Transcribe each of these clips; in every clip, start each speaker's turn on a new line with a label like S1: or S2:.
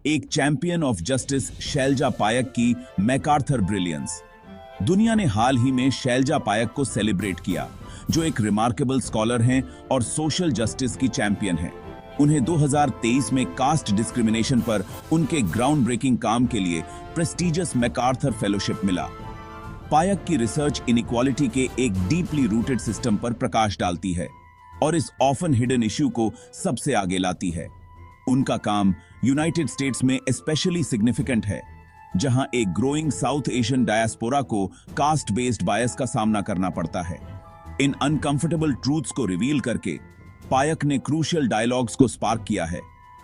S1: एक champion of justice Selja पायक की मैकार्थर ब्रिलियंस। दुनिया ने हाल ही में शैलजा पायक को सेलिब्रेट किया, जो एक रिमार्केबल स्कॉलर हैं और सोशल जस्टिस की चैंपियन हैं। उन्हें 2023 में कास्ट डिस्क्रिमिनेशन पर उनके ग्राउंड ब्रेकिंग काम के लिए प्रेस्टिजियस मैकार्थर फेलोशिप मिला। पायक की रिसर्च इनइक्वालिटी के एक डीपली रूटेड सिस्टम पर प्रकाश डालती है और इस ऑफन हिडन इश्यू को सबसे आगे लाती है। उनका काम यूनाइटेड स्टेट्स में स्पेशली सिग्निफिकेंट है, जहां एक ग्रोइंग साउथ एशियन डायस्पोरा को कास्ट बेस्ड बायस का सामना करना पड़ता है। इन अनकंफर्टेबल ट्रूथ्स को रिवील करके पायक ने क्रूशियल डायलॉग्स को स्पार्क किया है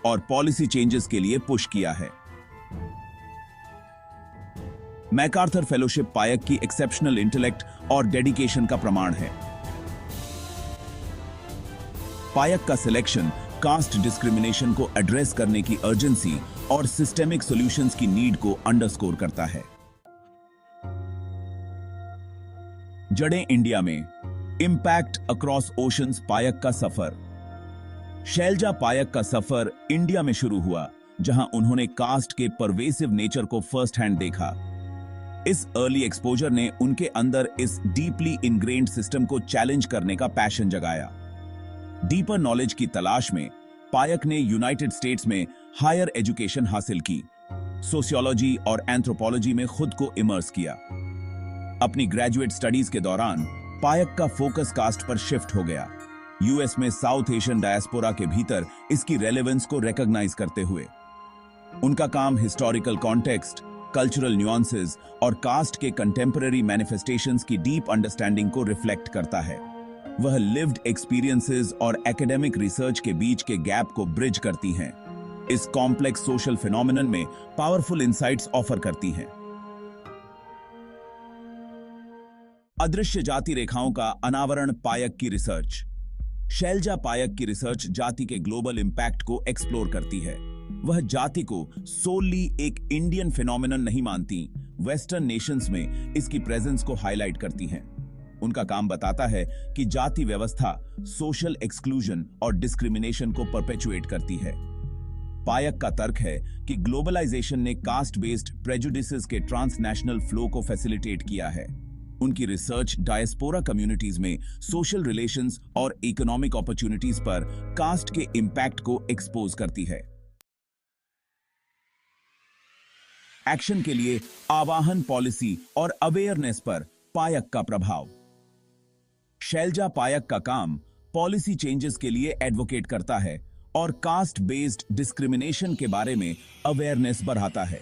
S1: और पॉलिसी चेंजेस के लिए पुश किया है। मैकार्थर फेलोशिप पायक की एक्सेप्शनल इंटेलेक्ट और डेडिकेशन का प्रमाण है। पायक का सिलेक्शन कास्ट डिस्क्रिमिनेशन को एड्रेस करने की अर्जेंसी और सिस्टेमिक सॉल्यूशंस की नीड को अंडरस्कोर करता है। जड़ें इंडिया में, इंपैक्ट अक्रॉस ओशंस पायक का सफर। शैलजा पायक का सफर इंडिया में शुरू हुआ, जहां उन्होंने कास्ट के परवेसिव नेचर को फर्स्ट हैंड देखा। इस अर्ली एक्सपोजर ने उनके अंदर इस डीपली इनग्रेन्ड सिस्टम को चैलेंज करने का पैशन जगाया। डीपर नॉलेज की तलाश में पायक ने यूनाइटेड स्टेट्स में हायर एजुकेशन हासिल की, सोशियोलॉजी और एंथ्रोपोलॉजी में खुद को इमर्स किया। अपनी ग्रेजुएट स्टडीज के दौरान पायक का फोकस कास्ट पर शिफ्ट हो गया, यूएस में साउथ एशियन डायस्पोरा के भीतर इसकी रेलेवेंस को रिकॉग्नाइज करते हुए। उनका काम हिस्टोरिकल कॉन्टेक्स्ट, कल्चरल न्यूआंसेस और कास्ट के कंटेम्पररी मैनिफेस्टेशंस की डीप अंडरस्टैंडिंग को रिफ्लेक्ट करता है। वह लिव्ड एक्सपीरियंसेस और एकेडमिक रिसर्च के बीच के गैप को ब्रिज करती हैं, इस कॉम्प्लेक्स सोशल फिनोमिनन में पावरफुल इंसाइट्स ऑफर करती हैं। अदृश्य जाति रेखाओं का अनावरण पायक की रिसर्च। शैलजा पायक की रिसर्च जाति के ग्लोबल इंपैक्ट को एक्सप्लोर करती है। वह जाति को सोली एक इंडियन फिनोमिनन नहीं मानती, वेस्टर्न नेशंस में इसकी प्रेजेंस को हाईलाइट करती हैं। उनका काम बताता है कि जाति व्यवस्था सोशल एक्सक्लूजन और डिस्क्रिमिनेशन को परपेचुएट करती है। पायक का तर्क है कि ग्लोबलाइजेशन ने कास्ट बेस्ड प्रेजुडिसेस के ट्रांसनेशनल फ्लो को फैसिलिटेट किया है। उनकी रिसर्च डायस्पोरा कम्युनिटीज में सोशल रिलेशंस और इकोनॉमिक अपॉर्चुनिटीज पर कास्ट के इंपैक्ट को एक्सपोज करती है। एक्शन के लिए आवाहन पॉलिसी और अवेयरनेस पर पायक का प्रभाव। शैलजा पायक का काम पॉलिसी चेंजेस के लिए एडवोकेट करता है और कास्ट बेस्ड डिस्क्रिमिनेशन के बारे में अवेयरनेस बढ़ाता है।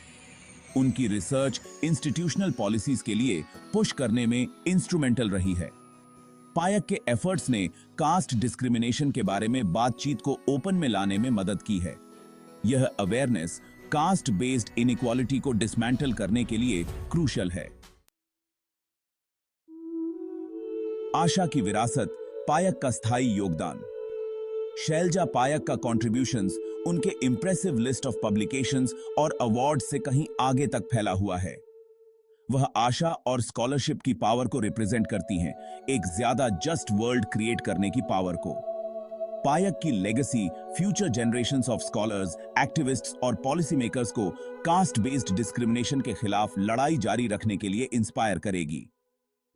S1: उनकी रिसर्च इंस्टीट्यूशनल पॉलिसीज के लिए पुश करने में इंस्ट्रूमेंटल रही है। पायक के एफर्ट्स ने कास्ट डिस्क्रिमिनेशन के बारे में बातचीत को ओपन में लाने में मदद की है। यह अवेयरनेस कास्ट बेस्ड इनइक्वालिटी को डिसमेंटल करने के लिए क्रूशियल है। आशा की विरासत, पायक का स्थायी योगदान। शैलजा पायक का कॉन्ट्रिब्यूशंस उनके इंप्रेसिव लिस्ट ऑफ पब्लिकेशंस और अवार्ड से कहीं आगे तक फैला हुआ है। वह आशा और स्कॉलरशिप की पावर को रिप्रेजेंट करती हैं, एक ज्यादा जस्ट वर्ल्ड क्रिएट करने की पावर को। पायक की legacy future generations of scholars, activists और पॉलिसी मेकर्स को कास्ट बेस्ड डिस्क्रिमिनेशन के खिलाफ लड़ाई जारी रखने के लिए इंस्पायर करेगी।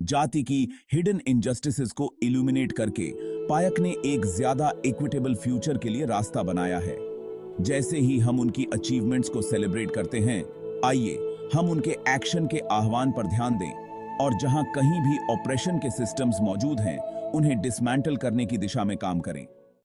S1: जाति की हिडन इनजस्टिसेस को इल्यूमिनेट करके पायक ने एक ज्यादा इक्विटेबल फ्यूचर के लिए रास्ता बनाया है। जैसे ही हम उनकी अचीवमेंट्स को सेलिब्रेट करते हैं, आइए हम उनके एक्शन के आह्वान पर ध्यान दें और जहां कहीं भी ऑपरेशन के सिस्टम्स मौजूद हैं, उन्हें डिसमेंटल करने की दिशा में काम करें।